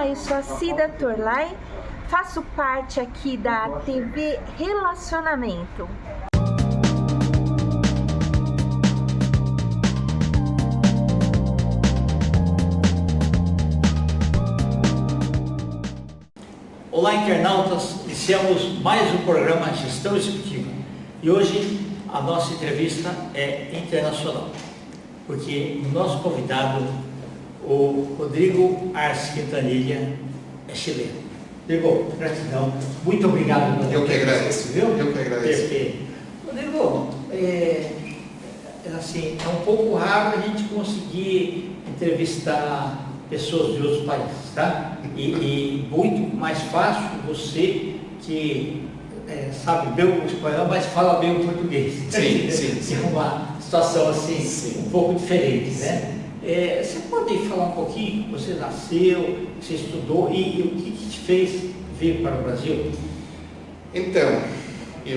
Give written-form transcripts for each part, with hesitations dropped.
Olá, eu sou a Cida Torlai, faço parte aqui da TV Relacionamento. Olá, internautas, iniciamos mais um programa Gestão Executiva e hoje a nossa entrevista é internacional, porque o nosso convidado, o Rodrigo Arce Quintanilha, é chileno. Rodrigo, gratidão, muito obrigado pela Eu que agradeço, viu? Eu que agradeço. Perfeito. Rodrigo, assim, é um pouco raro a gente conseguir entrevistar pessoas de outros países, tá? E muito mais fácil você que sabe bem o espanhol, mas fala bem o português. Sim. É uma situação assim, um pouco diferente, né? Você pode falar um pouquinho, você nasceu, você estudou e o que te fez vir para o Brasil? Então, é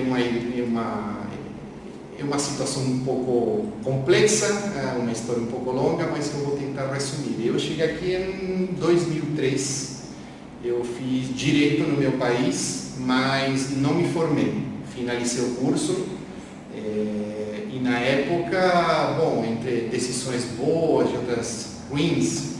uma situação um pouco complexa, uma história um pouco longa, mas eu vou tentar resumir. Eu cheguei aqui em 2003, eu fiz direito no meu país, mas não me formei. Finalizei o curso e na época, entre decisões boas e outras ruins,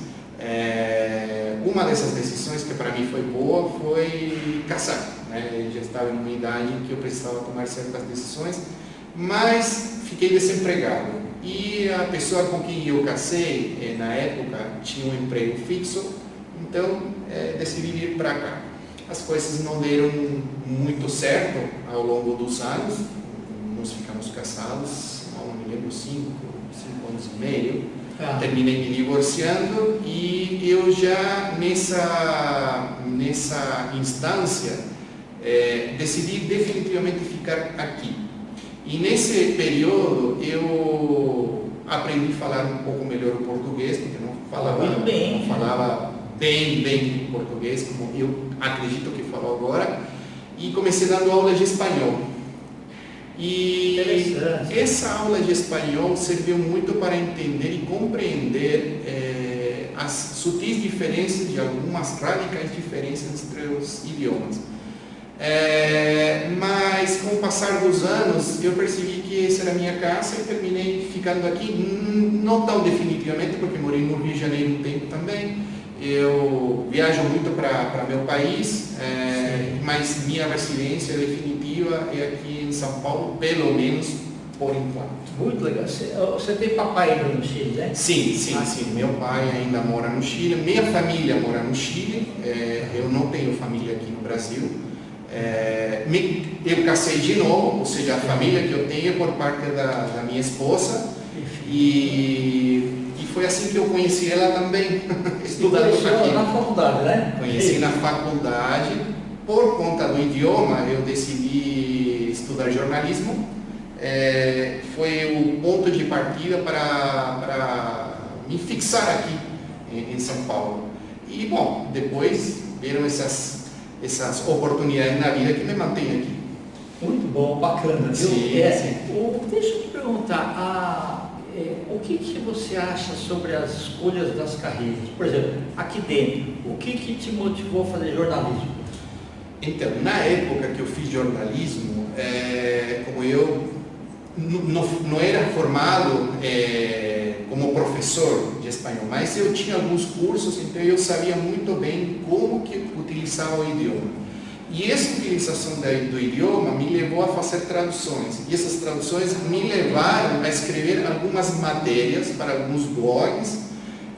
uma dessas decisões que para mim foi boa foi casar. Eu já estava em uma idade em que eu precisava tomar certas decisões, mas fiquei desempregado. E a pessoa com quem eu casei, na época, tinha um emprego fixo, então decidi vir para cá. As coisas não deram muito certo ao longo dos anos, nós ficamos casados, não me lembro, 5 anos e meio, terminei me divorciando e eu já nessa instância decidi definitivamente ficar aqui. E nesse período eu aprendi a falar um pouco melhor o português, porque não falava bem português, como eu acredito que falo agora, e comecei dando aula de espanhol. E essa aula de espanhol serviu muito para entender e compreender as sutis diferenças de algumas radicais diferenças entre os idiomas. Mas com o passar dos anos eu percebi que essa era a minha casa e terminei ficando aqui, não tão definitivamente, porque morei no Rio de Janeiro um tempo também. Eu viajo muito para meu país, mas minha residência definitiva é aqui em São Paulo, pelo menos por enquanto. Muito legal. Você tem papai ainda no Chile, né? Sim. Meu pai ainda mora no Chile, minha família mora no Chile, eu não tenho família aqui no Brasil. Eu casei de novo, ou seja, a família que eu tenho é por parte da minha esposa, e foi assim que eu conheci ela também, estudando aqui. Na faculdade, né? Conheci na faculdade, por conta do idioma, eu decidi estudar jornalismo. Foi o ponto de partida para me fixar aqui em São Paulo. E, depois vieram essas oportunidades na vida que me mantêm aqui. Muito bom, bacana. Sim. Deixa eu te perguntar, o que você acha sobre as escolhas das carreiras? Por exemplo, aqui dentro, o que te motivou a fazer jornalismo? Então, na época que eu fiz jornalismo, como eu não era formado como professor de espanhol, mas eu tinha alguns cursos, então eu sabia muito bem como que utilizava o idioma. E essa utilização do idioma me levou a fazer traduções. E essas traduções me levaram a escrever algumas matérias para alguns blogs.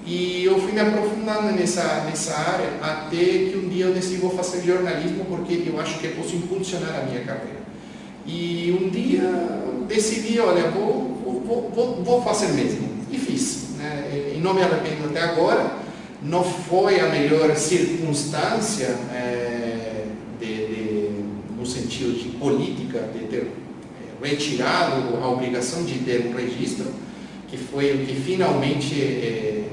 E eu fui me aprofundando nessa área até que um dia eu decidi vou fazer jornalismo, porque eu acho que eu posso impulsionar a minha carreira. E um dia eu decidi, olha, vou fazer mesmo. E fiz. E não me arrependo até agora. Não foi a melhor circunstância no sentido de política, de ter retirado a obrigação de ter um registro, que foi o que finalmente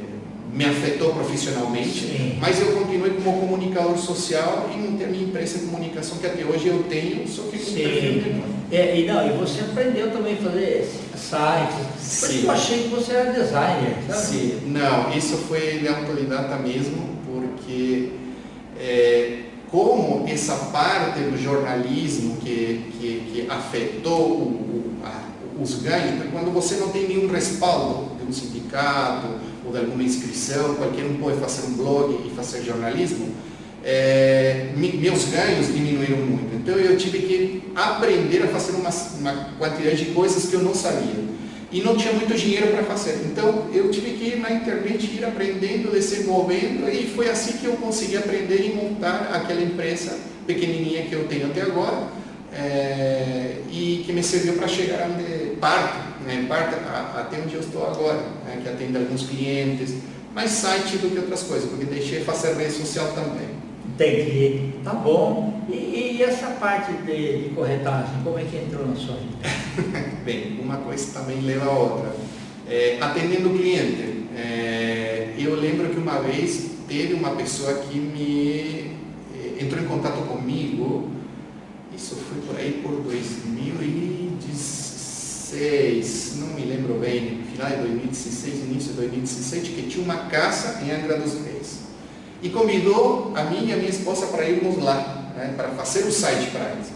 me afetou profissionalmente. Sim. Mas eu continuei como comunicador social e montei a minha empresa de comunicação, que até hoje eu tenho, só que com perfil menor. E você aprendeu também a fazer sites. Por isso eu achei que você era designer, sabe? Sim, não, isso foi de autodidata mesmo, porque essa parte do jornalismo que afetou os ganhos, porque quando você não tem nenhum respaldo de um sindicato ou de alguma inscrição, qualquer um pode fazer um blog e fazer jornalismo, meus ganhos diminuíram muito. Então eu tive que aprender a fazer uma quantidade de coisas que eu não sabia. E não tinha muito dinheiro para fazer. Então eu tive que ir na internet, ir aprendendo, desenvolvendo, e foi assim que eu consegui aprender e montar aquela empresa pequenininha que eu tenho até agora, e que me serviu para chegar até onde eu estou agora, né, que atende alguns clientes, mais site do que outras coisas, porque deixei de fazer rede social também. Entendi, tá bom. E essa parte de corretagem, como é que entrou na sua vida? Bem, uma coisa também leva a outra. Atendendo o cliente, eu lembro que uma vez teve uma pessoa que entrou em contato comigo, isso foi por aí por 2016, não me lembro bem, final de 2016, início de 2017, que tinha uma casa em Angra dos Reis. E convidou a mim e a minha esposa para irmos lá, né, para fazer o site para eles.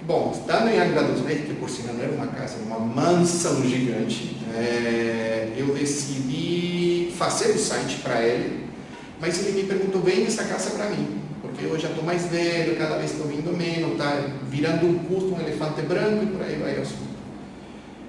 Bom, estando em Angra dos Reis, que por sinal não era uma casa, era uma mansão gigante, eu decidi fazer o site para ele, mas ele me perguntou, vem essa casa para mim, porque eu já estou mais velho, cada vez estou vindo menos, está virando um custo, um elefante branco, e por aí vai o assunto.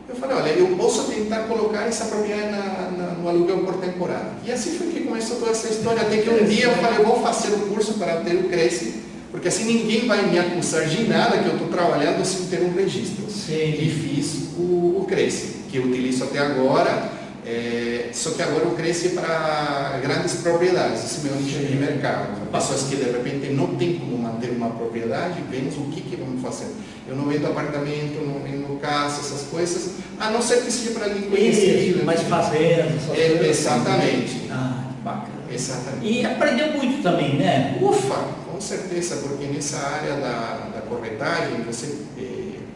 Eu falei, olha, eu posso tentar colocar essa propriedade no aluguel por temporada. E assim foi que começou toda essa história, até que um dia eu falei, vou fazer o curso para ter o Cresce, porque assim ninguém vai me acusar de nada que eu estou trabalhando sem ter um registro. Sim. E fiz o Cresce, que eu utilizo até agora, só que agora o Cresce é para grandes propriedades, esse é meu nicho de mercado. Pessoas que de repente não tem como manter uma propriedade, vemos o que vamos fazer. Eu não vendo apartamento, não vendo casa, essas coisas, a não ser que seja para alguém conhecido. Mas fazendo, exatamente. Ah, bacana. Exatamente. E aprendeu muito também, né? Ufa, com certeza, porque nessa área da corretagem você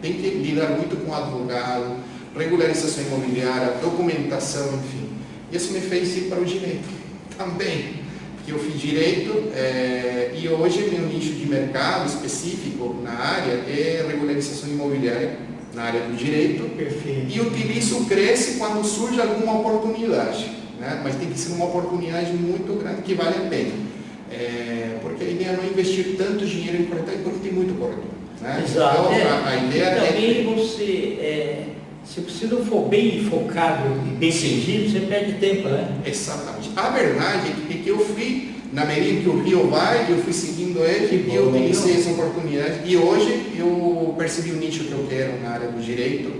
tem que lidar muito com advogado, regularização imobiliária, documentação, enfim. Isso me fez ir para o direito também. Eu fiz direito e hoje meu nicho de mercado específico na área é regularização imobiliária, na área do direito. Perfeito. E utilizo o Cresce quando surge alguma oportunidade, né? Mas tem que ser uma oportunidade muito grande que vale a pena, porque a ideia não é investir tanto dinheiro em corretagem, porque tem muito corretor, né? Exato. Então, a ideia também você, se você não for bem focado e bem dirigido, você perde tempo, né? Exatamente. A verdade é que eu fui, na medida que o rio vai, eu fui seguindo ele e eu utilizei essa oportunidade. E hoje eu percebi o nicho que eu quero na área do direito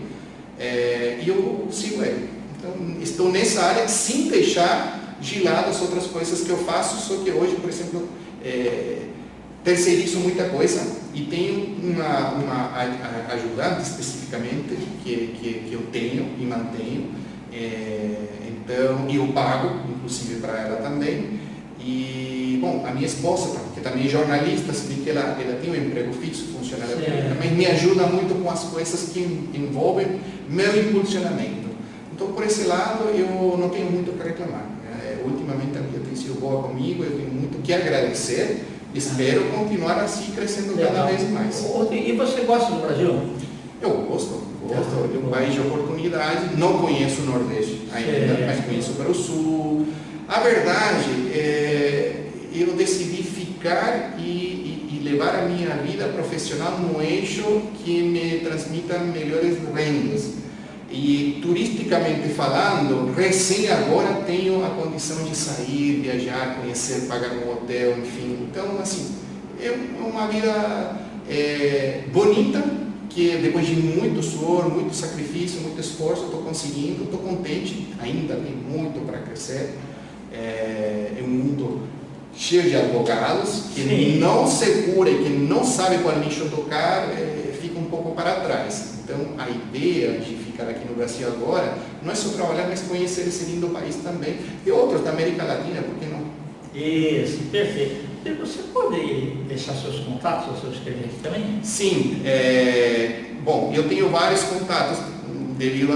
e eu sigo ele. Então, estou nessa área sem deixar de lado as outras coisas que eu faço, só que hoje, por exemplo, terceirizo muita coisa e tenho uma ajudante especificamente que eu tenho e mantenho, então eu pago inclusive para ela também. E bom, a minha esposa, que também é jornalista, se bem que ela tem um emprego fixo, funcionária pública, mas me ajuda muito com as coisas que envolvem meu impulsionamento. Então, por esse lado, eu não tenho muito o que reclamar. Ultimamente a vida tem sido boa comigo, eu tenho muito que agradecer. Espero continuar assim, crescendo cada vez mais. E você gosta do Brasil? Eu gosto de um país de oportunidade. Não conheço o Nordeste ainda, mas conheço para o Sul. A verdade eu decidi ficar e levar a minha vida profissional no eixo que me transmita melhores rendas. E turisticamente falando, recém agora tenho a condição de sair, viajar, conhecer, pagar um hotel, enfim. Então, assim, é uma vida bonita, que depois de muito suor, muito sacrifício, muito esforço, estou conseguindo, estou contente, ainda tem muito para crescer. É um mundo cheio de advogados, que não se cura e que não sabe qual nicho tocar, fica um pouco para trás. Então, a ideia de ficar aqui no Brasil agora não é só trabalhar, mas conhecer esse lindo país também, e outros da América Latina, por que não? Isso, perfeito. E você pode deixar seus contatos, se eu escrever aqui também? Sim, bom, eu tenho vários contatos devido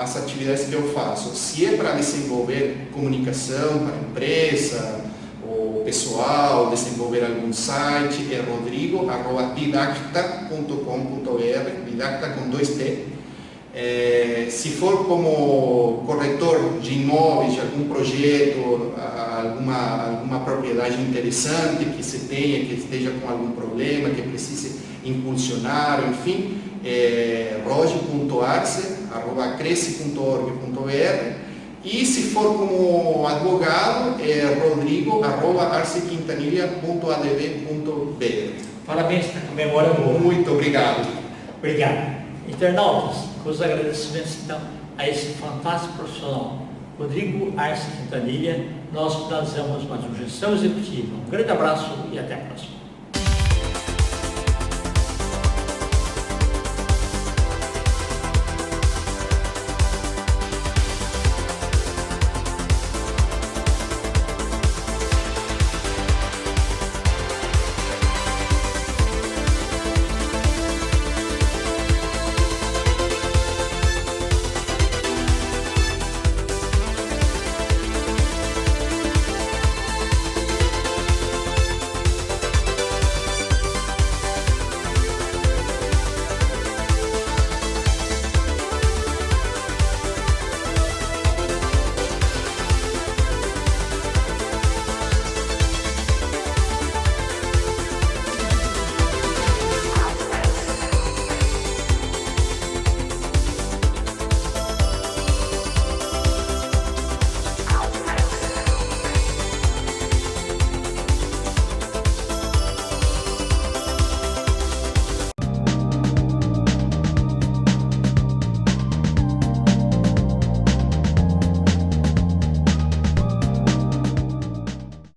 às atividades que eu faço. Se é para desenvolver comunicação para a empresa, ou pessoal, desenvolver algum site, é rodrigo@didacta.com.br, didacta com 2T. Se for como corretor de imóveis, de algum projeto, alguma propriedade interessante que você tenha, que esteja com algum problema, que precise impulsionar, enfim, roge.arce@cresce.org.br. E se for como advogado, é rodrigo@arcequintanilha.adv.br. Parabéns, está com a memória boa. Muito obrigado. Obrigado. Internautas, com os agradecimentos então a esse fantástico profissional, Rodrigo Arce Quintanilha, nós finalizamos mais uma Gestão Executiva. Um grande abraço e até a próxima.